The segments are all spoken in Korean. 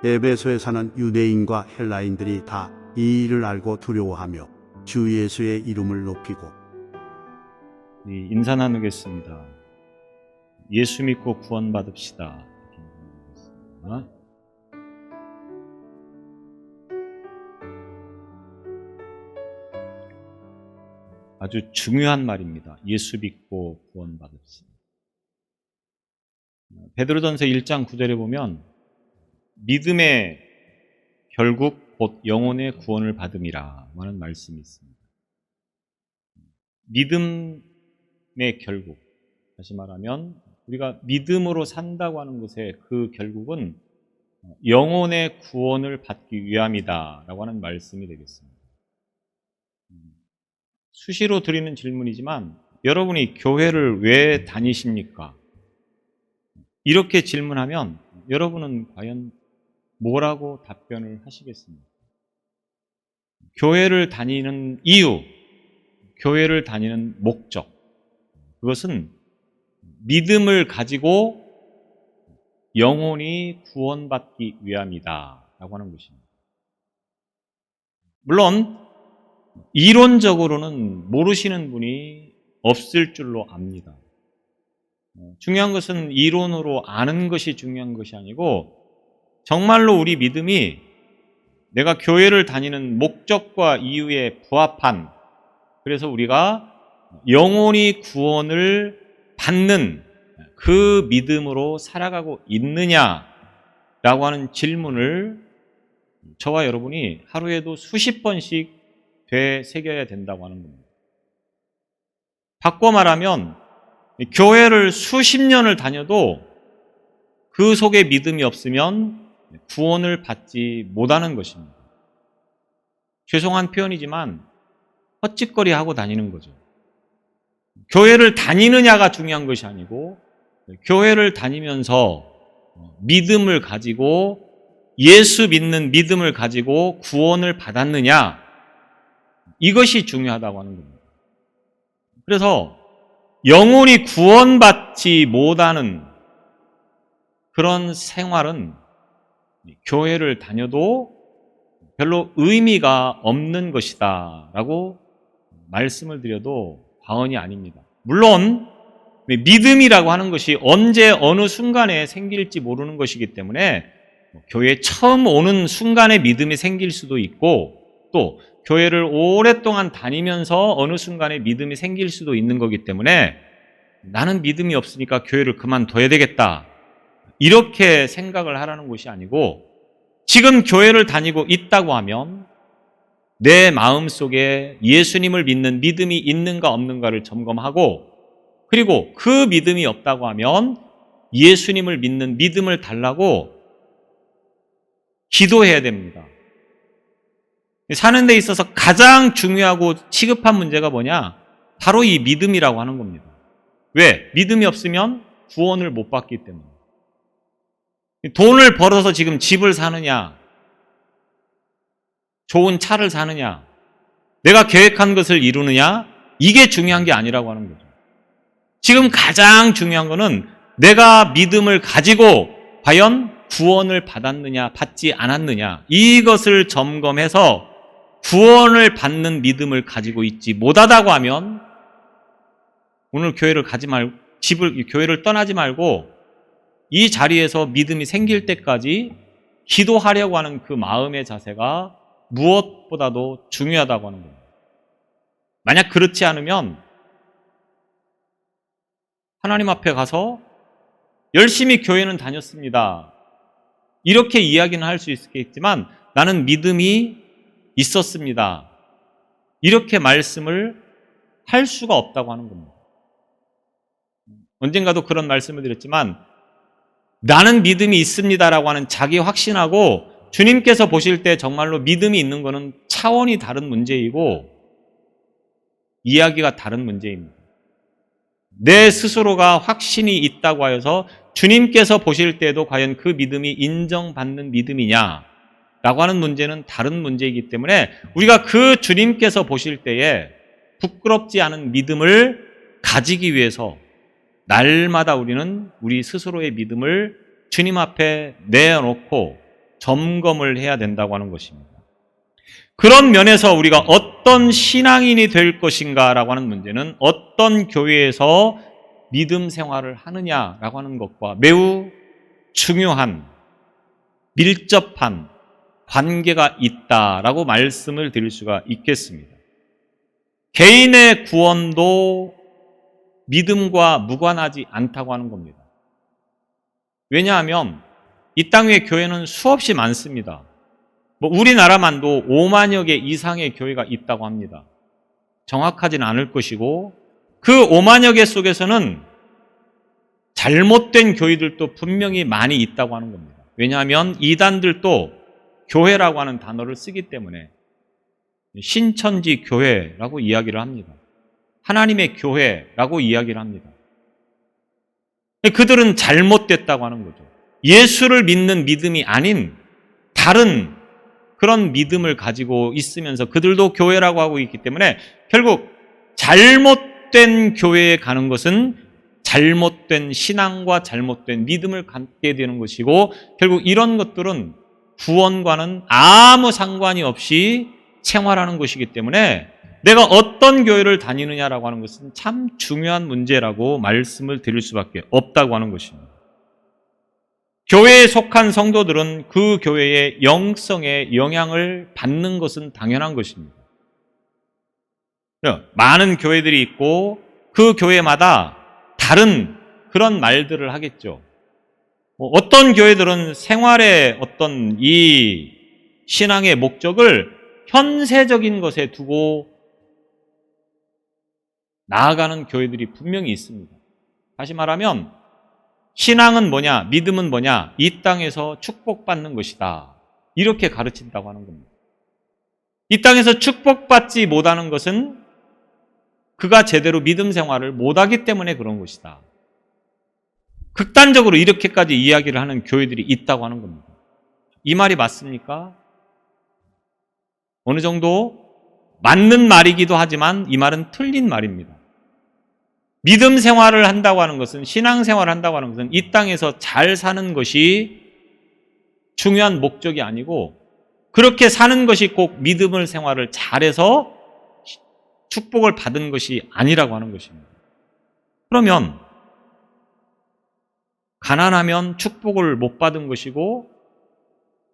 에베소에 사는 유대인과 헬라인들이 다 이 일을 알고 두려워하며 주 예수의 이름을 높이고 인사 나누겠습니다. 예수 믿고 구원받읍시다. 아주 중요한 말입니다. 예수 믿고 구원받읍시다. 베드로전서 1장 9절에 보면 믿음의 결국 곧 영혼의 구원을 받음이라 하는 말씀이 있습니다. 믿음의 결국, 다시 말하면 우리가 믿음으로 산다고 하는 것의 그 결국은 영혼의 구원을 받기 위함이다 라고 하는 말씀이 되겠습니다. 수시로 드리는 질문이지만 여러분이 교회를 왜 다니십니까? 이렇게 질문하면 여러분은 과연 뭐라고 답변을 하시겠습니까? 교회를 다니는 이유, 교회를 다니는 목적, 그것은 믿음을 가지고 영혼이 구원받기 위함이다 라고 하는 것입니다. 물론 이론적으로는 모르시는 분이 없을 줄로 압니다. 중요한 것은 이론으로 아는 것이 중요한 것이 아니고 정말로 우리 믿음이 내가 교회를 다니는 목적과 이유에 부합한, 그래서 우리가 영혼이 구원을 받는 그 믿음으로 살아가고 있느냐라고 하는 질문을 저와 여러분이 하루에도 수십 번씩 되새겨야 된다고 하는 겁니다. 바꿔 말하면 교회를 수십 년을 다녀도 그 속에 믿음이 없으면 구원을 받지 못하는 것입니다. 죄송한 표현이지만 헛짓거리 하고 다니는 거죠. 교회를 다니느냐가 중요한 것이 아니고 교회를 다니면서 믿음을 가지고 예수 믿는 믿음을 가지고 구원을 받았느냐, 이것이 중요하다고 하는 겁니다. 그래서 영혼이 구원받지 못하는 그런 생활은 교회를 다녀도 별로 의미가 없는 것이다 라고 말씀을 드려도 과언이 아닙니다. 물론 믿음이라고 하는 것이 언제 어느 순간에 생길지 모르는 것이기 때문에 교회에 처음 오는 순간에 믿음이 생길 수도 있고 또 교회를 오랫동안 다니면서 어느 순간에 믿음이 생길 수도 있는 거기 때문에 나는 믿음이 없으니까 교회를 그만둬야 되겠다, 이렇게 생각을 하라는 것이 아니고 지금 교회를 다니고 있다고 하면 내 마음속에 예수님을 믿는 믿음이 있는가 없는가를 점검하고, 그리고 그 믿음이 없다고 하면 예수님을 믿는 믿음을 달라고 기도해야 됩니다. 사는 데 있어서 가장 중요하고 시급한 문제가 뭐냐? 바로 이 믿음이라고 하는 겁니다. 왜? 믿음이 없으면 구원을 못 받기 때문에. 돈을 벌어서 지금 집을 사느냐, 좋은 차를 사느냐, 내가 계획한 것을 이루느냐, 이게 중요한 게 아니라고 하는 거죠. 지금 가장 중요한 거는 내가 믿음을 가지고 과연 구원을 받았느냐, 받지 않았느냐, 이것을 점검해서 구원을 받는 믿음을 가지고 있지 못하다고 하면 오늘 교회를 가지 말고, 교회를 떠나지 말고 이 자리에서 믿음이 생길 때까지 기도하려고 하는 그 마음의 자세가 무엇보다도 중요하다고 하는 겁니다. 만약 그렇지 않으면 하나님 앞에 가서 열심히 교회는 다녔습니다, 이렇게 이야기는 할 수 있겠지만 나는 믿음이 있었습니다, 이렇게 말씀을 할 수가 없다고 하는 겁니다. 언젠가도 그런 말씀을 드렸지만 나는 믿음이 있습니다라고 하는 자기 확신하고 주님께서 보실 때 정말로 믿음이 있는 것은 차원이 다른 문제이고 이야기가 다른 문제입니다. 내 스스로가 확신이 있다고 하여서 주님께서 보실 때도 과연 그 믿음이 인정받는 믿음이냐 라고 하는 문제는 다른 문제이기 때문에 우리가 그 주님께서 보실 때에 부끄럽지 않은 믿음을 가지기 위해서 날마다 우리는 우리 스스로의 믿음을 주님 앞에 내어놓고 점검을 해야 된다고 하는 것입니다. 그런 면에서 우리가 어떤 신앙인이 될 것인가라고 하는 문제는 어떤 교회에서 믿음 생활을 하느냐라고 하는 것과 매우 중요한 밀접한 관계가 있다라고 말씀을 드릴 수가 있겠습니다. 개인의 구원도 믿음과 무관하지 않다고 하는 겁니다. 왜냐하면 이 땅 위에 교회는 수없이 많습니다. 우리나라만도 5만여 개 이상의 교회가 있다고 합니다. 정확하지는 않을 것이고 그 5만여 개 속에서는 잘못된 교회들도 분명히 많이 있다고 하는 겁니다. 왜냐하면 이단들도 교회라고 하는 단어를 쓰기 때문에 신천지 교회라고 이야기를 합니다. 하나님의 교회라고 이야기를 합니다. 그들은 잘못됐다고 하는 거죠. 예수를 믿는 믿음이 아닌 다른 그런 믿음을 가지고 있으면서 그들도 교회라고 하고 있기 때문에 결국 잘못된 교회에 가는 것은 잘못된 신앙과 잘못된 믿음을 갖게 되는 것이고 결국 이런 것들은 구원과는 아무 상관이 없이 생활하는 것이기 때문에 내가 어떤 교회를 다니느냐라고 하는 것은 참 중요한 문제라고 말씀을 드릴 수밖에 없다고 하는 것입니다. 교회에 속한 성도들은 그 교회의 영성에 영향을 받는 것은 당연한 것입니다. 많은 교회들이 있고 그 교회마다 다른 그런 말들을 하겠죠. 어떤 교회들은 생활의 어떤 이 신앙의 목적을 현세적인 것에 두고 나아가는 교회들이 분명히 있습니다. 다시 말하면 신앙은 뭐냐, 믿음은 뭐냐, 이 땅에서 축복받는 것이다. 이렇게 가르친다고 하는 겁니다. 이 땅에서 축복받지 못하는 것은 그가 제대로 믿음 생활을 못하기 때문에 그런 것이다. 극단적으로 이렇게까지 이야기를 하는 교회들이 있다고 하는 겁니다. 이 말이 맞습니까? 어느 정도 맞는 말이기도 하지만 이 말은 틀린 말입니다. 믿음 생활을 한다고 하는 것은, 신앙 생활을 한다고 하는 것은 이 땅에서 잘 사는 것이 중요한 목적이 아니고 그렇게 사는 것이 꼭 믿음을 생활을 잘해서 축복을 받은 것이 아니라고 하는 것입니다. 그러면 가난하면 축복을 못 받은 것이고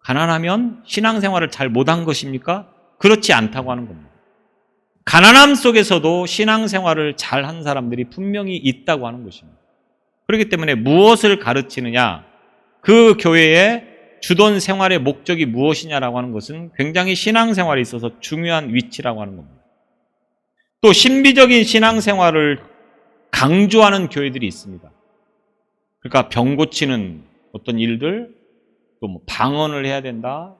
가난하면 신앙생활을 잘 못한 것입니까? 그렇지 않다고 하는 겁니다. 가난함 속에서도 신앙생활을 잘한 사람들이 분명히 있다고 하는 것입니다. 그렇기 때문에 무엇을 가르치느냐, 그 교회의 주돈 생활의 목적이 무엇이냐라고 하는 것은 굉장히 신앙생활에 있어서 중요한 위치라고 하는 겁니다. 또 신비적인 신앙생활을 강조하는 교회들이 있습니다. 그러니까 병 고치는 어떤 일들, 또 뭐 방언을 해야 된다,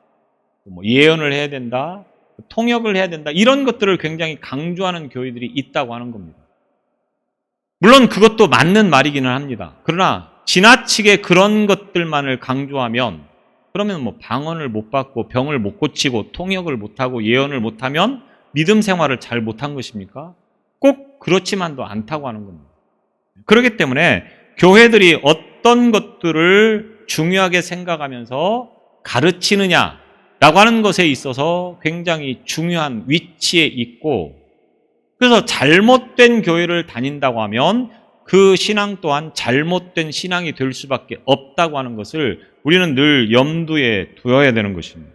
또 뭐 예언을 해야 된다, 통역을 해야 된다, 이런 것들을 굉장히 강조하는 교회들이 있다고 하는 겁니다. 물론 그것도 맞는 말이기는 합니다. 그러나 지나치게 그런 것들만을 강조하면 그러면 뭐 방언을 못 받고 병을 못 고치고 통역을 못하고 예언을 못하면 믿음 생활을 잘 못한 것입니까? 꼭 그렇지만도 않다고 하는 겁니다. 그렇기 때문에 교회들이 어떤 것들을 중요하게 생각하면서 가르치느냐라고 하는 것에 있어서 굉장히 중요한 위치에 있고, 그래서 잘못된 교회를 다닌다고 하면 그 신앙 또한 잘못된 신앙이 될 수밖에 없다고 하는 것을 우리는 늘 염두에 두어야 되는 것입니다.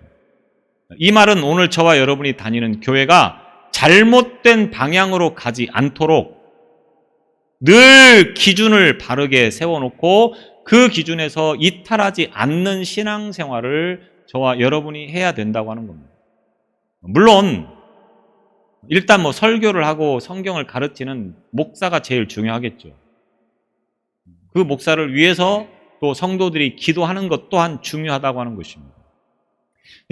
이 말은 오늘 저와 여러분이 다니는 교회가 잘못된 방향으로 가지 않도록 늘 기준을 바르게 세워놓고 그 기준에서 이탈하지 않는 신앙생활을 저와 여러분이 해야 된다고 하는 겁니다. 물론 일단 뭐 설교를 하고 성경을 가르치는 목사가 제일 중요하겠죠. 그 목사를 위해서 또 성도들이 기도하는 것 또한 중요하다고 하는 것입니다.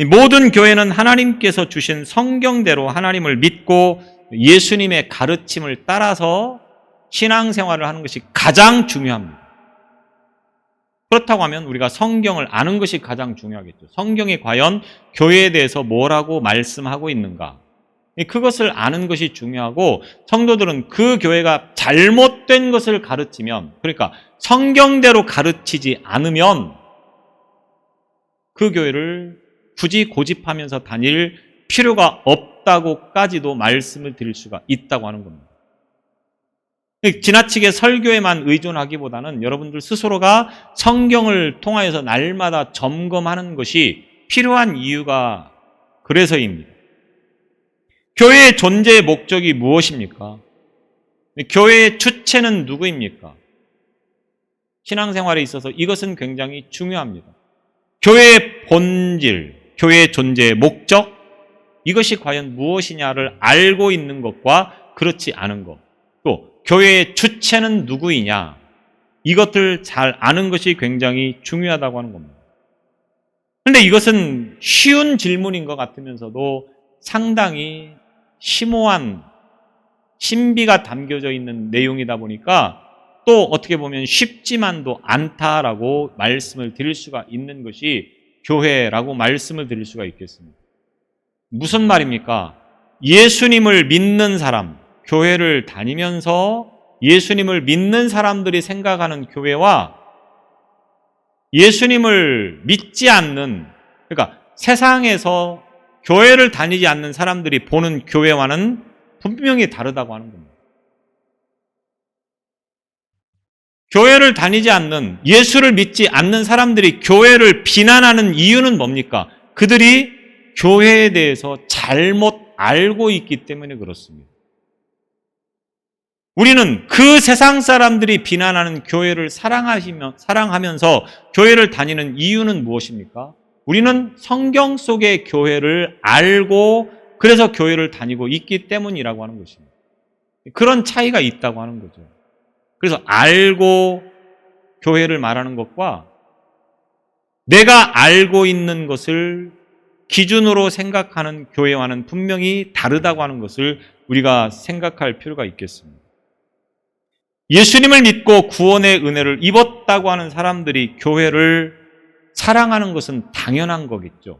모든 교회는 하나님께서 주신 성경대로 하나님을 믿고 예수님의 가르침을 따라서 신앙생활을 하는 것이 가장 중요합니다. 그렇다고 하면 우리가 성경을 아는 것이 가장 중요하겠죠. 성경이 과연 교회에 대해서 뭐라고 말씀하고 있는가, 그것을 아는 것이 중요하고, 성도들은 그 교회가 잘못된 것을 가르치면, 그러니까 성경대로 가르치지 않으면 그 교회를 굳이 고집하면서 다닐 필요가 없다고까지도 말씀을 드릴 수가 있다고 하는 겁니다. 지나치게 설교에만 의존하기보다는 여러분들 스스로가 성경을 통하여서 날마다 점검하는 것이 필요한 이유가 그래서입니다. 교회의 존재의 목적이 무엇입니까? 교회의 주체는 누구입니까? 신앙생활에 있어서 이것은 굉장히 중요합니다. 교회의 본질, 교회의 존재의 목적, 이것이 과연 무엇이냐를 알고 있는 것과 그렇지 않은 것, 또 교회의 주체는 누구이냐, 이것들 잘 아는 것이 굉장히 중요하다고 하는 겁니다. 그런데 이것은 쉬운 질문인 것 같으면서도 상당히 심오한 신비가 담겨져 있는 내용이다 보니까 또 어떻게 보면 쉽지만도 않다라고 말씀을 드릴 수가 있는 것이 교회라고 말씀을 드릴 수가 있겠습니다. 무슨 말입니까? 예수님을 믿는 사람, 교회를 다니면서 예수님을 믿는 사람들이 생각하는 교회와 예수님을 믿지 않는, 그러니까 세상에서 교회를 다니지 않는 사람들이 보는 교회와는 분명히 다르다고 하는 겁니다. 교회를 다니지 않는, 예수를 믿지 않는 사람들이 교회를 비난하는 이유는 뭡니까? 그들이 교회에 대해서 잘못 알고 있기 때문에 그렇습니다. 우리는 그 세상 사람들이 비난하는 교회를 사랑하면서 교회를 다니는 이유는 무엇입니까? 우리는 성경 속의 교회를 알고 그래서 교회를 다니고 있기 때문이라고 하는 것입니다. 그런 차이가 있다고 하는 거죠. 그래서 알고 교회를 말하는 것과 내가 알고 있는 것을 기준으로 생각하는 교회와는 분명히 다르다고 하는 것을 우리가 생각할 필요가 있겠습니다. 예수님을 믿고 구원의 은혜를 입었다고 하는 사람들이 교회를 사랑하는 것은 당연한 거겠죠.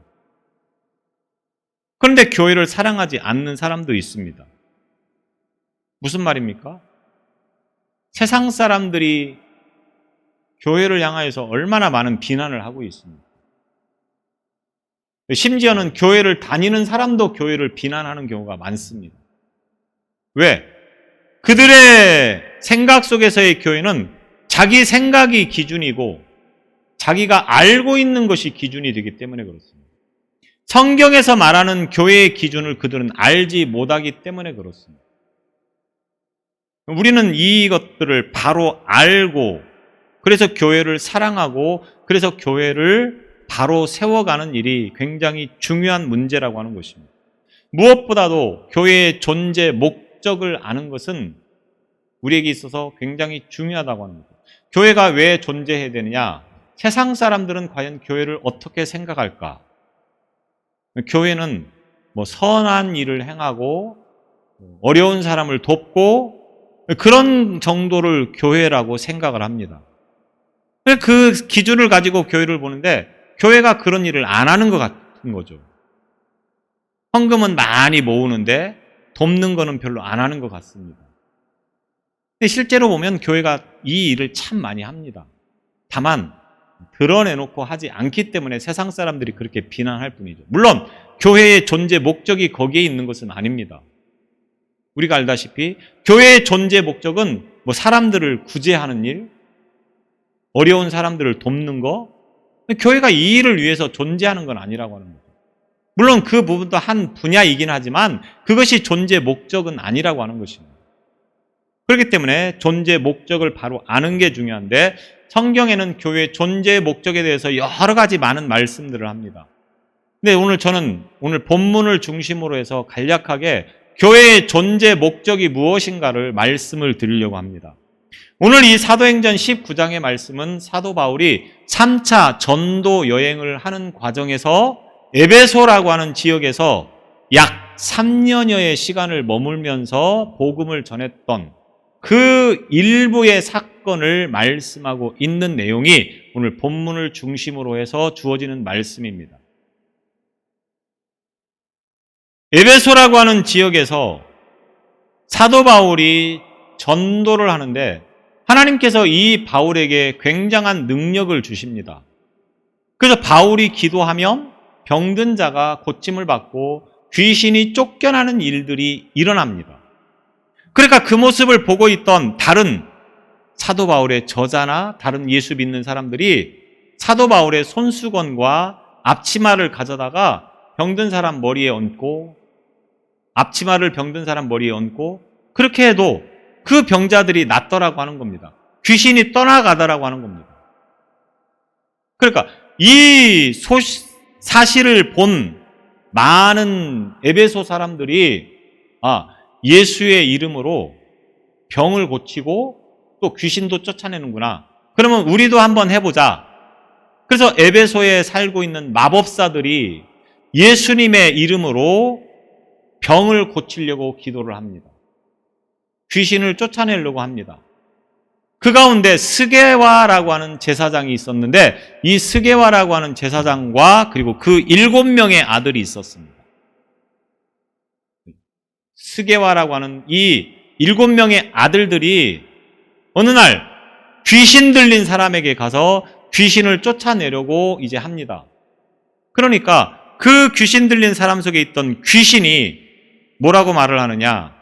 그런데 교회를 사랑하지 않는 사람도 있습니다. 무슨 말입니까? 세상 사람들이 교회를 향하여서 얼마나 많은 비난을 하고 있습니다. 심지어는 교회를 다니는 사람도 교회를 비난하는 경우가 많습니다. 왜? 그들의 생각 속에서의 교회는 자기 생각이 기준이고 자기가 알고 있는 것이 기준이 되기 때문에 그렇습니다. 성경에서 말하는 교회의 기준을 그들은 알지 못하기 때문에 그렇습니다. 우리는 이것들을 바로 알고 그래서 교회를 사랑하고 그래서 교회를 바로 세워가는 일이 굉장히 중요한 문제라고 하는 것입니다. 무엇보다도 교회의 존재 목적을 아는 것은 우리에게 있어서 굉장히 중요하다고 하는 거죠. 교회가 왜 존재해야 되느냐? 세상 사람들은 과연 교회를 어떻게 생각할까? 교회는 선한 일을 행하고 어려운 사람을 돕고 그런 정도를 교회라고 생각을 합니다. 그 기준을 가지고 교회를 보는데 교회가 그런 일을 안 하는 것 같은 거죠. 헌금은 많이 모으는데 돕는 거는 별로 안 하는 것 같습니다. 근데 실제로 보면 교회가 이 일을 참 많이 합니다. 다만 드러내놓고 하지 않기 때문에 세상 사람들이 그렇게 비난할 뿐이죠. 물론 교회의 존재 목적이 거기에 있는 것은 아닙니다. 우리가 알다시피 교회의 존재 목적은 사람들을 구제하는 일, 어려운 사람들을 돕는 거, 교회가 이 일을 위해서 존재하는 건 아니라고 하는 거죠. 물론 그 부분도 한 분야이긴 하지만 그것이 존재 목적은 아니라고 하는 것입니다. 그렇기 때문에 존재 목적을 바로 아는 게 중요한데 성경에는 교회의 존재 목적에 대해서 여러 가지 많은 말씀들을 합니다. 근데 저는 오늘 본문을 중심으로 해서 간략하게 교회의 존재 목적이 무엇인가를 말씀을 드리려고 합니다. 오늘 이 사도행전 19장의 말씀은 사도 바울이 3차 전도 여행을 하는 과정에서 에베소라고 하는 지역에서 약 3년여의 시간을 머물면서 복음을 전했던 그 일부의 사건을 말씀하고 있는 내용이 오늘 본문을 중심으로 해서 주어지는 말씀입니다. 에베소라고 하는 지역에서 사도 바울이 전도를 하는데 하나님께서 이 바울에게 굉장한 능력을 주십니다. 그래서 바울이 기도하면 병든 자가 고침을 받고 귀신이 쫓겨나는 일들이 일어납니다. 그러니까 그 모습을 보고 있던 다른 사도 바울의 저자나 다른 예수 믿는 사람들이 사도 바울의 손수건과 앞치마를 가져다가 병든 사람 머리에 얹고, 앞치마를 병든 사람 머리에 얹고, 그렇게 해도 그 병자들이 낫더라고 하는 겁니다. 귀신이 떠나가더라고 하는 겁니다. 그러니까 이 사실을 본 많은 에베소 사람들이 예수의 이름으로 병을 고치고 또 귀신도 쫓아내는구나. 그러면 우리도 한번 해보자. 그래서 에베소에 살고 있는 마법사들이 예수님의 이름으로 병을 고치려고 기도를 합니다. 귀신을 쫓아내려고 합니다. 그 가운데 스게와라고 하는 제사장이 있었는데 이 스게와라고 하는 제사장과 그리고 그 7명의 아들이 있었습니다. 스게와라고 하는 이 7명의 아들들이 어느 날 귀신 들린 사람에게 가서 귀신을 쫓아내려고 이제 합니다. 그러니까 그 귀신 들린 사람 속에 있던 귀신이 뭐라고 말을 하느냐?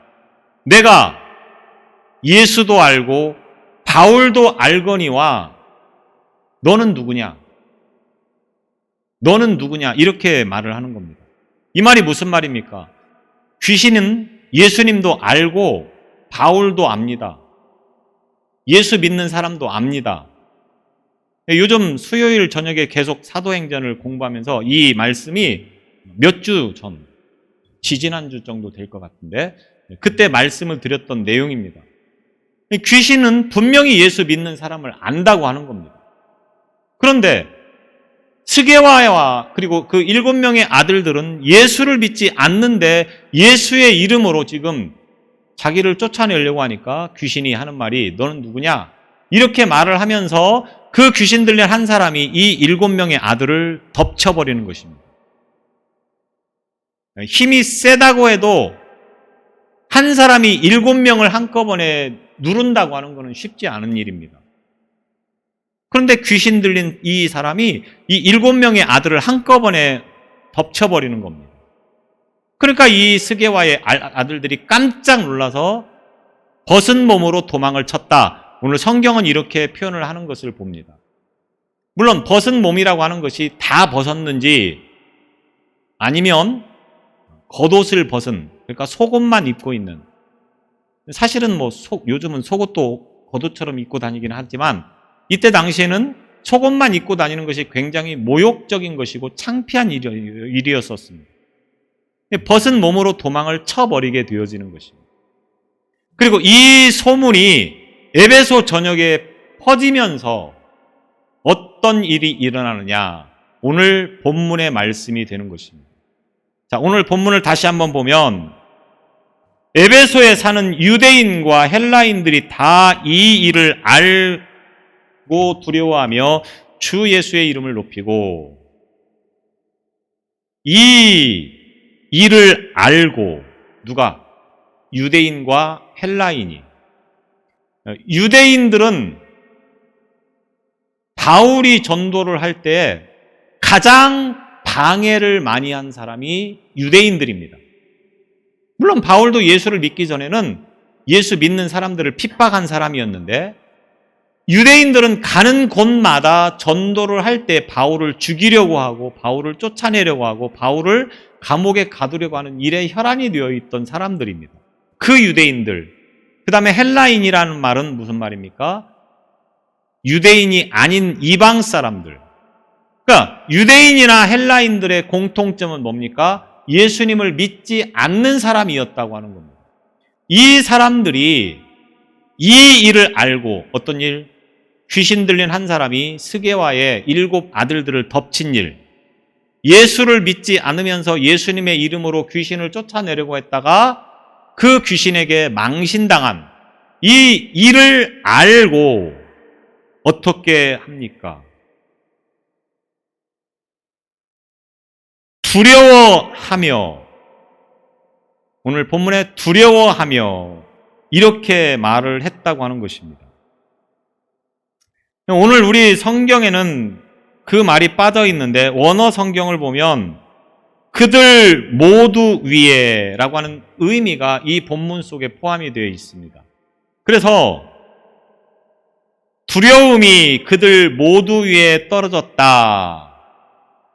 내가 예수도 알고 바울도 알거니와 너는 누구냐? 너는 누구냐? 이렇게 말을 하는 겁니다. 이 말이 무슨 말입니까? 귀신은 예수님도 알고 바울도 압니다. 예수 믿는 사람도 압니다. 요즘 수요일 저녁에 계속 사도행전을 공부하면서 이 말씀이 몇 주 전, 지지난주 정도 될 것 같은데 그때 말씀을 드렸던 내용입니다. 귀신은 분명히 예수 믿는 사람을 안다고 하는 겁니다. 그런데 스게와와 그리고 그 7명의 아들들은 예수를 믿지 않는데 예수의 이름으로 지금 자기를 쫓아내려고 하니까 귀신이 하는 말이 너는 누구냐? 이렇게 말을 하면서 그 귀신 들린 한 사람이 이 7명의 아들을 덮쳐버리는 것입니다. 힘이 세다고 해도 한 사람이 7명을 한꺼번에 누른다고 하는 것은 쉽지 않은 일입니다. 그런데 귀신 들린 이 사람이 이 7명의 아들을 한꺼번에 덮쳐버리는 겁니다. 그러니까 이 스게와의 아들들이 깜짝 놀라서 벗은 몸으로 도망을 쳤다. 오늘 성경은 이렇게 표현을 하는 것을 봅니다. 물론 벗은 몸이라고 하는 것이 다 벗었는지 아니면 겉옷을 벗은, 그러니까 속옷만 입고 있는, 사실은 요즘은 속옷도 겉옷처럼 입고 다니긴 하지만 이때 당시에는 속옷만 입고 다니는 것이 굉장히 모욕적인 것이고 창피한 일이었었습니다. 벗은 몸으로 도망을 쳐버리게 되어지는 것입니다. 그리고 이 소문이 에베소 전역에 퍼지면서 어떤 일이 일어나느냐? 오늘 본문의 말씀이 되는 것입니다. 자, 오늘 본문을 다시 한번 보면 에베소에 사는 유대인과 헬라인들이 다 이 일을 알고 두려워하며 주 예수의 이름을 높이고, 이 일을 알고 누가? 유대인과 헬라인이. 유대인들은 바울이 전도를 할 때 가장 방해를 많이 한 사람이 유대인들입니다. 물론 바울도 예수를 믿기 전에는 예수 믿는 사람들을 핍박한 사람이었는데 유대인들은 가는 곳마다 전도를 할 때 바울을 죽이려고 하고 바울을 쫓아내려고 하고 바울을 감옥에 가두려고 하는 일에 혈안이 되어 있던 사람들입니다. 그 유대인들. 그 다음에 헬라인이라는 말은 무슨 말입니까? 유대인이 아닌 이방 사람들. 그러니까 유대인이나 헬라인들의 공통점은 뭡니까? 예수님을 믿지 않는 사람이었다고 하는 겁니다. 이 사람들이 이 일을 알고, 어떤 일? 귀신 들린 한 사람이 스게와의 7 아들들을 덮친 일, 예수를 믿지 않으면서 예수님의 이름으로 귀신을 쫓아내려고 했다가 그 귀신에게 망신당한 이 일을 알고 어떻게 합니까? 두려워하며, 오늘 본문에 두려워하며 이렇게 말을 했다고 하는 것입니다. 오늘 우리 성경에는 그 말이 빠져 있는데 원어 성경을 보면 그들 모두 위에 라고 하는 의미가 이 본문 속에 포함이 되어 있습니다. 그래서 두려움이 그들 모두 위에 떨어졌다.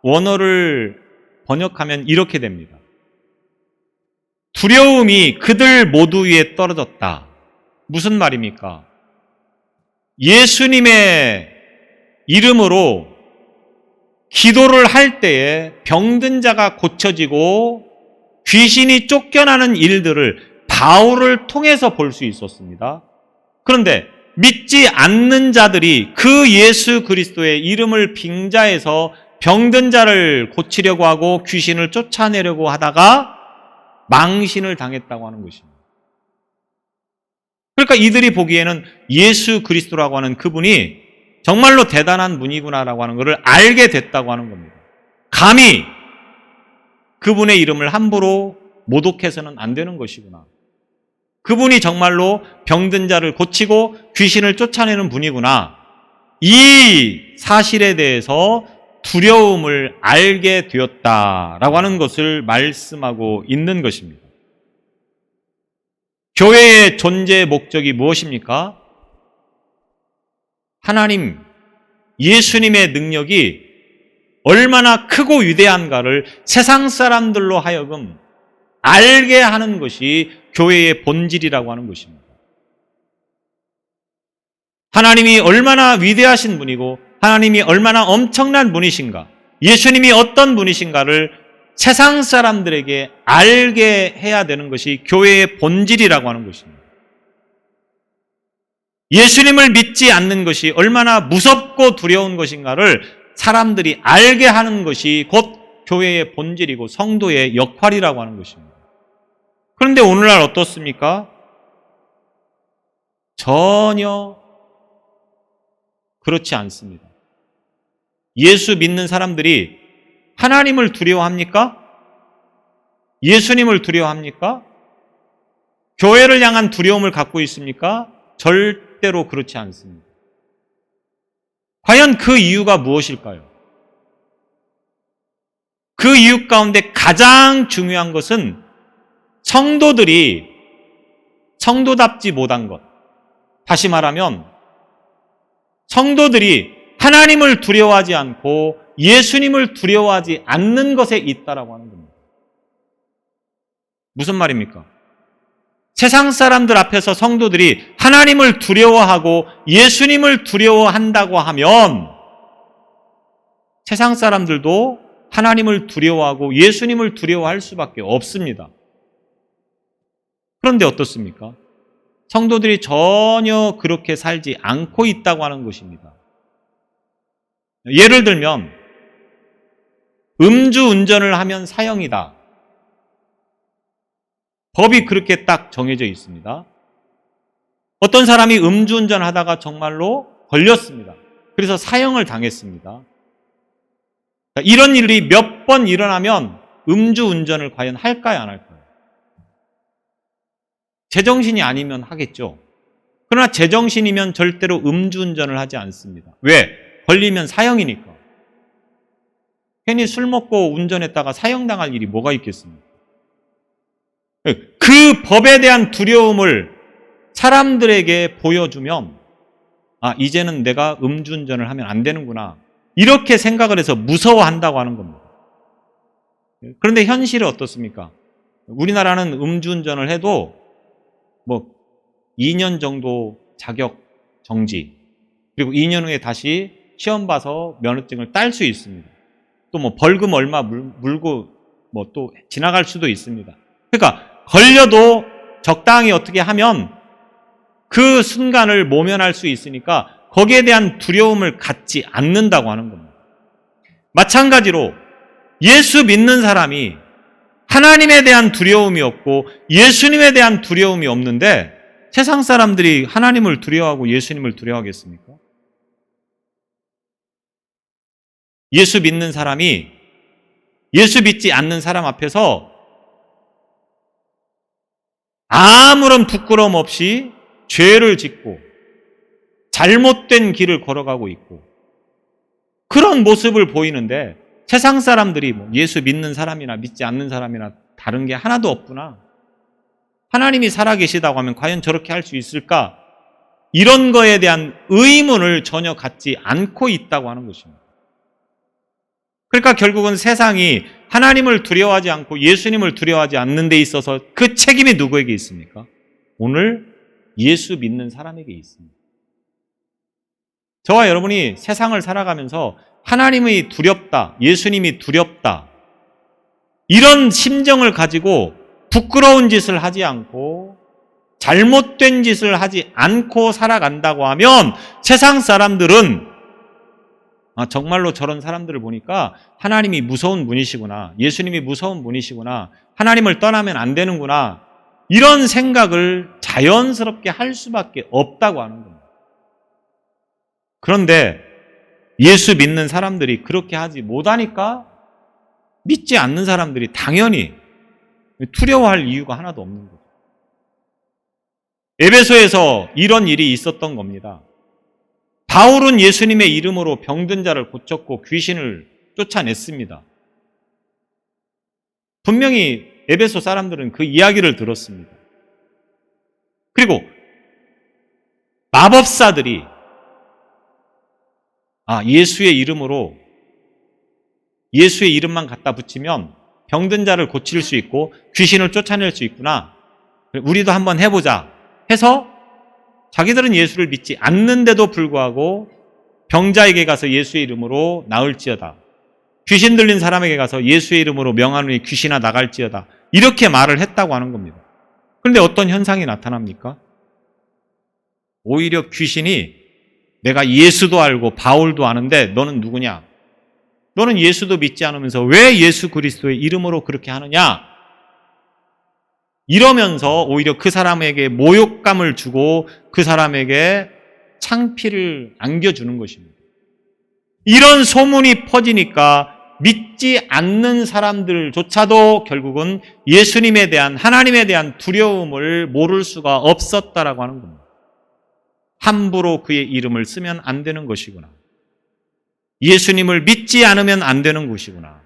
원어를 번역하면 이렇게 됩니다. 두려움이 그들 모두 위에 떨어졌다. 무슨 말입니까? 예수님의 이름으로 기도를 할 때에 병든 자가 고쳐지고 귀신이 쫓겨나는 일들을 바울을 통해서 볼 수 있었습니다. 그런데 믿지 않는 자들이 그 예수 그리스도의 이름을 빙자해서 병든 자를 고치려고 하고 귀신을 쫓아내려고 하다가 망신을 당했다고 하는 것입니다. 그러니까 이들이 보기에는 예수 그리스도라고 하는 그분이 정말로 대단한 분이구나라고 하는 것을 알게 됐다고 하는 겁니다. 감히 그분의 이름을 함부로 모독해서는 안 되는 것이구나. 그분이 정말로 병든 자를 고치고 귀신을 쫓아내는 분이구나. 이 사실에 대해서 두려움을 알게 되었다라고 하는 것을 말씀하고 있는 것입니다. 교회의 존재 목적이 무엇입니까? 하나님, 예수님의 능력이 얼마나 크고 위대한가를 세상 사람들로 하여금 알게 하는 것이 교회의 본질이라고 하는 것입니다. 하나님이 얼마나 위대하신 분이고 하나님이 얼마나 엄청난 분이신가, 예수님이 어떤 분이신가를 세상 사람들에게 알게 해야 되는 것이 교회의 본질이라고 하는 것입니다. 예수님을 믿지 않는 것이 얼마나 무섭고 두려운 것인가를 사람들이 알게 하는 것이 곧 교회의 본질이고 성도의 역할이라고 하는 것입니다. 그런데 오늘날 어떻습니까? 전혀 그렇지 않습니다. 예수 믿는 사람들이 하나님을 두려워합니까? 예수님을 두려워합니까? 교회를 향한 두려움을 갖고 있습니까? 절대로 그렇지 않습니다. 과연 그 이유가 무엇일까요? 그 이유 가운데 가장 중요한 것은 성도들이 성도답지 못한 것. 다시 말하면 성도들이 하나님을 두려워하지 않고 예수님을 두려워하지 않는 것에 있다라고 하는 겁니다. 무슨 말입니까? 세상 사람들 앞에서 성도들이 하나님을 두려워하고 예수님을 두려워한다고 하면 세상 사람들도 하나님을 두려워하고 예수님을 두려워할 수밖에 없습니다. 그런데 어떻습니까? 성도들이 전혀 그렇게 살지 않고 있다고 하는 것입니다. 예를 들면 음주운전을 하면 사형이다. 법이 그렇게 딱 정해져 있습니다. 어떤 사람이 음주운전을 하다가 정말로 걸렸습니다. 그래서 사형을 당했습니다. 이런 일이 몇 번 일어나면 음주운전을 과연 할까요, 안 할까요? 제정신이 아니면 하겠죠. 그러나 제정신이면 절대로 음주운전을 하지 않습니다. 왜? 걸리면 사형이니까. 괜히 술 먹고 운전했다가 사형당할 일이 뭐가 있겠습니까? 그 법에 대한 두려움을 사람들에게 보여주면 이제는 내가 음주운전을 하면 안 되는구나. 이렇게 생각을 해서 무서워한다고 하는 겁니다. 그런데 현실은 어떻습니까? 우리나라는 음주운전을 해도 2년 정도 자격 정지, 그리고 2년 후에 다시 시험 봐서 면허증을 딸 수 있습니다. 또 벌금 얼마 물고 또 지나갈 수도 있습니다. 그러니까 걸려도 적당히 어떻게 하면 그 순간을 모면할 수 있으니까 거기에 대한 두려움을 갖지 않는다고 하는 겁니다. 마찬가지로 예수 믿는 사람이 하나님에 대한 두려움이 없고 예수님에 대한 두려움이 없는데 세상 사람들이 하나님을 두려워하고 예수님을 두려워하겠습니까? 예수 믿는 사람이 예수 믿지 않는 사람 앞에서 아무런 부끄러움 없이 죄를 짓고 잘못된 길을 걸어가고 있고 그런 모습을 보이는데 세상 사람들이 뭐 예수 믿는 사람이나 믿지 않는 사람이나 다른 게 하나도 없구나. 하나님이 살아계시다고 하면 과연 저렇게 할 수 있을까? 이런 거에 대한 의문을 전혀 갖지 않고 있다고 하는 것입니다. 그러니까 결국은 세상이 하나님을 두려워하지 않고 예수님을 두려워하지 않는 데 있어서 그 책임이 누구에게 있습니까? 오늘 예수 믿는 사람에게 있습니다. 저와 여러분이 세상을 살아가면서 하나님이 두렵다, 예수님이 두렵다, 이런 심정을 가지고 부끄러운 짓을 하지 않고 잘못된 짓을 하지 않고 살아간다고 하면 세상 사람들은 정말로 저런 사람들을 보니까 하나님이 무서운 분이시구나, 예수님이 무서운 분이시구나, 하나님을 떠나면 안 되는구나, 이런 생각을 자연스럽게 할 수밖에 없다고 하는 겁니다. 그런데 예수 믿는 사람들이 그렇게 하지 못하니까 믿지 않는 사람들이 당연히 두려워할 이유가 하나도 없는 거죠. 에베소에서 이런 일이 있었던 겁니다. 바울은 예수님의 이름으로 병든 자를 고쳤고 귀신을 쫓아냈습니다. 분명히 에베소 사람들은 그 이야기를 들었습니다. 그리고 마법사들이 예수의 이름으로 예수의 이름만 갖다 붙이면 병든 자를 고칠 수 있고 귀신을 쫓아낼 수 있구나, 우리도 한번 해보자 해서 자기들은 예수를 믿지 않는데도 불구하고 병자에게 가서 예수의 이름으로 나을지어다, 귀신 들린 사람에게 가서 예수의 이름으로 명하노니 귀신아 나갈지어다, 이렇게 말을 했다고 하는 겁니다. 그런데 어떤 현상이 나타납니까? 오히려 귀신이 내가 예수도 알고 바울도 아는데 너는 누구냐? 너는 예수도 믿지 않으면서 왜 예수 그리스도의 이름으로 그렇게 하느냐? 이러면서 오히려 그 사람에게 모욕감을 주고 그 사람에게 창피를 안겨주는 것입니다. 이런 소문이 퍼지니까 믿지 않는 사람들조차도 결국은 예수님에 대한, 하나님에 대한 두려움을 모를 수가 없었다라고 하는 겁니다. 함부로 그의 이름을 쓰면 안 되는 것이구나, 예수님을 믿지 않으면 안 되는 것이구나,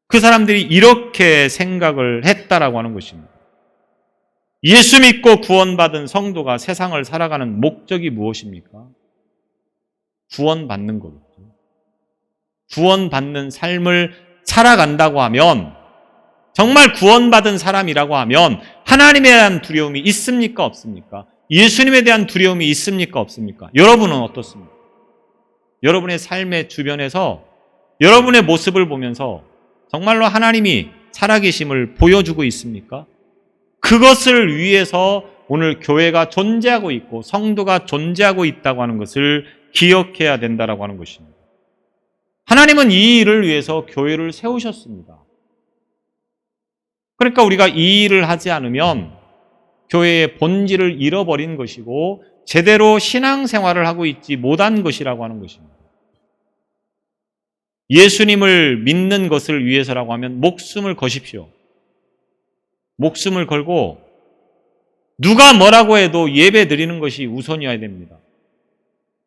그 사람들이 이렇게 생각을 했다라고 하는 것입니다. 예수 믿고 구원받은 성도가 세상을 살아가는 목적이 무엇입니까? 구원받는 거겠죠. 구원받는 삶을 살아간다고 하면, 정말 구원받은 사람이라고 하면 하나님에 대한 두려움이 있습니까? 없습니까? 예수님에 대한 두려움이 있습니까? 없습니까? 여러분은 어떻습니까? 여러분의 삶의 주변에서 여러분의 모습을 보면서 정말로 하나님이 살아계심을 보여주고 있습니까? 그것을 위해서 오늘 교회가 존재하고 있고 성도가 존재하고 있다고 하는 것을 기억해야 된다라고 하는 것입니다. 하나님은 이 일을 위해서 교회를 세우셨습니다. 그러니까 우리가 이 일을 하지 않으면 교회의 본질을 잃어버린 것이고 제대로 신앙생활을 하고 있지 못한 것이라고 하는 것입니다. 예수님을 믿는 것을 위해서라고 하면 목숨을 거십시오. 목숨을 걸고 누가 뭐라고 해도 예배 드리는 것이 우선이어야 됩니다.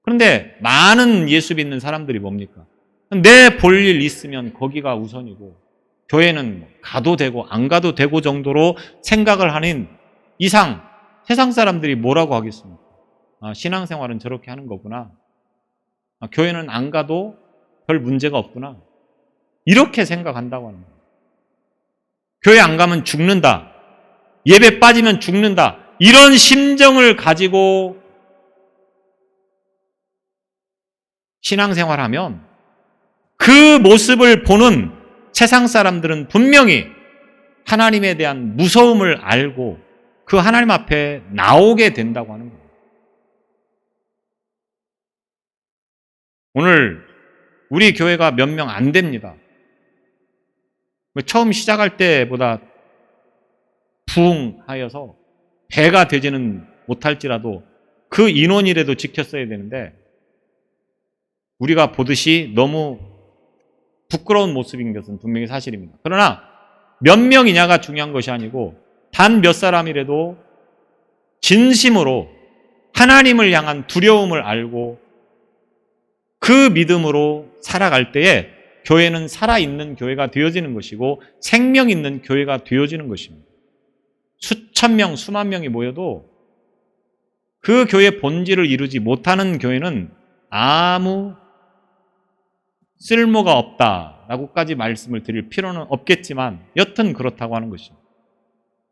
그런데 많은 예수 믿는 사람들이 뭡니까? 내 볼 일 있으면 거기가 우선이고 교회는 가도 되고 안 가도 되고 정도로 생각을 하는 이상 세상 사람들이 뭐라고 하겠습니까? 신앙생활은 저렇게 하는 거구나. 교회는 안 가도 별 문제가 없구나. 이렇게 생각한다고 하는 거예요. 교회 안 가면 죽는다. 예배 빠지면 죽는다. 이런 심정을 가지고 신앙생활하면 그 모습을 보는 세상 사람들은 분명히 하나님에 대한 무서움을 알고 그 하나님 앞에 나오게 된다고 하는 거예요. 오늘 우리 교회가 몇 명 안 됩니다. 처음 시작할 때보다 부흥하여서 배가 되지는 못할지라도 그 인원이라도 지켰어야 되는데 우리가 보듯이 너무 부끄러운 모습인 것은 분명히 사실입니다. 그러나 몇 명이냐가 중요한 것이 아니고 단 몇 사람이라도 진심으로 하나님을 향한 두려움을 알고 그 믿음으로 살아갈 때에 교회는 살아있는 교회가 되어지는 것이고 생명 있는 교회가 되어지는 것입니다. 수천 명, 수만 명이 모여도 그 교회의 본질을 이루지 못하는 교회는 아무 쓸모가 없다라고까지 말씀을 드릴 필요는 없겠지만 여튼 그렇다고 하는 것입니다.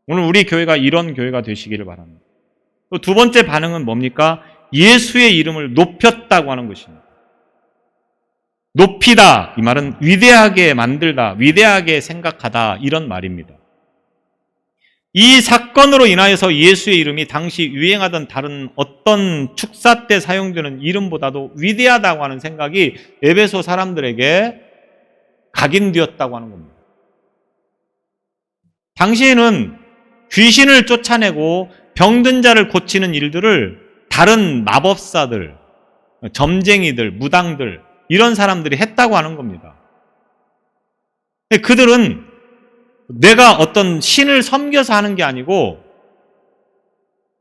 오늘 우리 교회가 이런 교회가 되시기를 바랍니다. 또 두 번째 반응은 뭡니까? 예수의 이름을 높였다고 하는 것입니다. 높이다, 이 말은 위대하게 만들다, 위대하게 생각하다, 이런 말입니다. 이 사건으로 인하여서 예수의 이름이 당시 유행하던 다른 어떤 축사 때 사용되는 이름보다도 위대하다고 하는 생각이 에베소 사람들에게 각인되었다고 하는 겁니다. 당시에는 귀신을 쫓아내고 병든 자를 고치는 일들을 다른 마법사들, 점쟁이들, 무당들, 이런 사람들이 했다고 하는 겁니다. 그들은 내가 어떤 신을 섬겨서 하는 게 아니고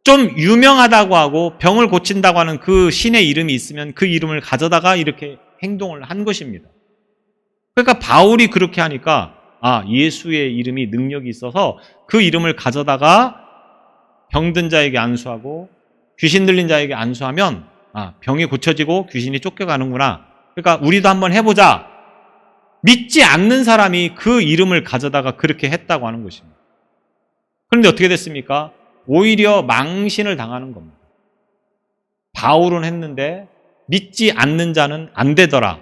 좀 유명하다고 하고 병을 고친다고 하는 그 신의 이름이 있으면 그 이름을 가져다가 이렇게 행동을 한 것입니다. 그러니까 바울이 그렇게 하니까 예수의 이름이 능력이 있어서 그 이름을 가져다가 병든 자에게 안수하고 귀신 들린 자에게 안수하면 병이 고쳐지고 귀신이 쫓겨가는구나. 그러니까 우리도 한번 해보자. 믿지 않는 사람이 그 이름을 가져다가 그렇게 했다고 하는 것입니다. 그런데 어떻게 됐습니까? 오히려 망신을 당하는 겁니다. 바울은 했는데 믿지 않는 자는 안 되더라.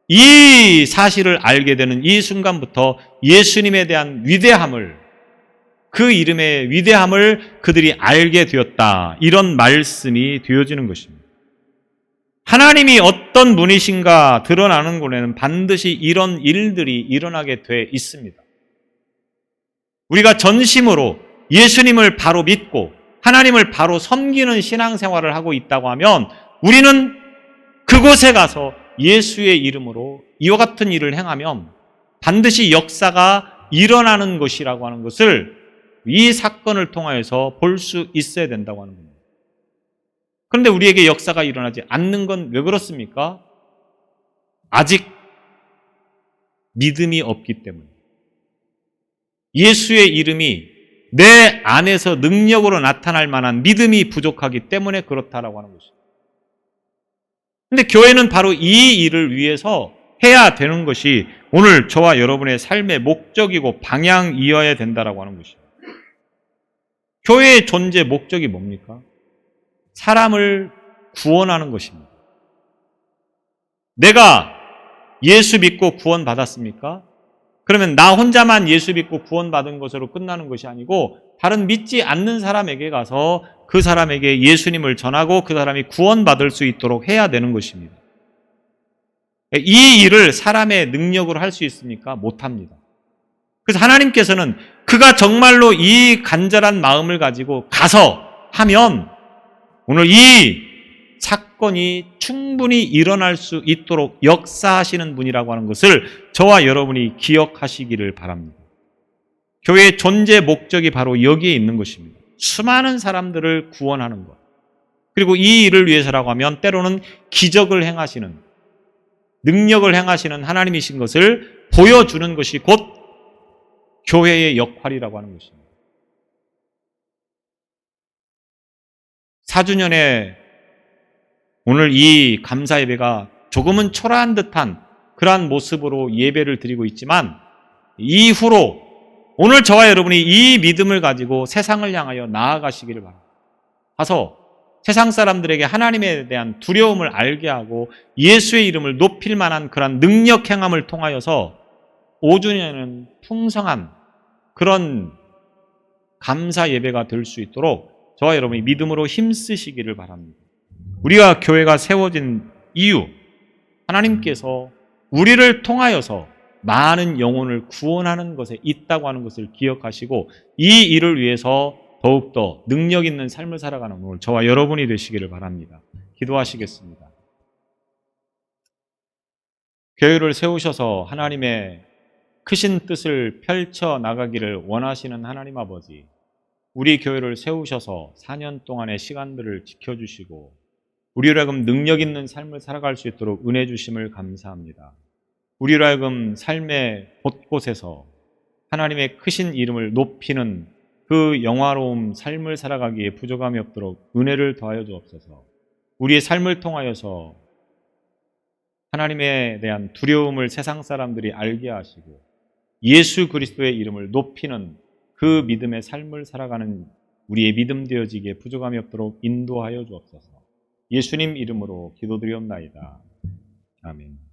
이 사실을 알게 되는 이 순간부터 예수님에 대한 위대함을, 그 이름의 위대함을 그들이 알게 되었다. 이런 말씀이 되어지는 것입니다. 하나님이 어떤 분이신가 드러나는 곳에는 반드시 이런 일들이 일어나게 돼 있습니다. 우리가 전심으로 예수님을 바로 믿고 하나님을 바로 섬기는 신앙생활을 하고 있다고 하면 우리는 그곳에 가서 예수의 이름으로 이와 같은 일을 행하면 반드시 역사가 일어나는 것이라고 하는 것을 이 사건을 통하여서 볼 수 있어야 된다고 하는 겁니다. 그런데 우리에게 역사가 일어나지 않는 건 왜 그렇습니까? 아직 믿음이 없기 때문에. 예수의 이름이 내 안에서 능력으로 나타날 만한 믿음이 부족하기 때문에 그렇다라고 하는 것입니다. 그런데 교회는 바로 이 일을 위해서 해야 되는 것이 오늘 저와 여러분의 삶의 목적이고 방향이어야 된다라고 하는 것입니다. 교회의 존재 목적이 뭡니까? 사람을 구원하는 것입니다. 내가 예수 믿고 구원받았습니까? 그러면 나 혼자만 예수 믿고 구원받은 것으로 끝나는 것이 아니고 다른 믿지 않는 사람에게 가서 그 사람에게 예수님을 전하고 그 사람이 구원받을 수 있도록 해야 되는 것입니다. 이 일을 사람의 능력으로 할 수 있습니까? 못합니다. 그래서 하나님께서는 그가 정말로 이 간절한 마음을 가지고 가서 하면 오늘 이 사건이 충분히 일어날 수 있도록 역사하시는 분이라고 하는 것을 저와 여러분이 기억하시기를 바랍니다. 교회의 존재 목적이 바로 여기에 있는 것입니다. 수많은 사람들을 구원하는 것. 그리고 이 일을 위해서라고 하면 때로는 기적을 행하시는, 능력을 행하시는 하나님이신 것을 보여주는 것이 곧 교회의 역할이라고 하는 것입니다. 4주년에 오늘 이 감사 예배가 조금은 초라한 듯한 그러한 모습으로 예배를 드리고 있지만 이후로 오늘 저와 여러분이 이 믿음을 가지고 세상을 향하여 나아가시기를 바랍니다. 가서 세상 사람들에게 하나님에 대한 두려움을 알게 하고 예수의 이름을 높일 만한 그런 능력 행함을 통하여서 5주년은 풍성한 그런 감사 예배가 될 수 있도록 저와 여러분이 믿음으로 힘쓰시기를 바랍니다. 우리가 교회가 세워진 이유, 하나님께서 우리를 통하여서 많은 영혼을 구원하는 것에 있다고 하는 것을 기억하시고 이 일을 위해서 더욱더 능력 있는 삶을 살아가는 오늘 저와 여러분이 되시기를 바랍니다. 기도하시겠습니다. 교회를 세우셔서 하나님의 크신 뜻을 펼쳐 나가기를 원하시는 하나님 아버지, 우리 교회를 세우셔서 4년 동안의 시간들을 지켜주시고 우리로 하여금 능력 있는 삶을 살아갈 수 있도록 은혜 주심을 감사합니다. 우리로 하여금 삶의 곳곳에서 하나님의 크신 이름을 높이는 그 영화로운 삶을 살아가기에 부족함이 없도록 은혜를 더하여 주옵소서. 우리의 삶을 통하여서 하나님에 대한 두려움을 세상 사람들이 알게 하시고 예수 그리스도의 이름을 높이는 그 믿음의 삶을 살아가는 우리의 믿음 되어지기에 부족함이 없도록 인도하여 주옵소서. 예수님 이름으로 기도드리옵나이다. 아멘.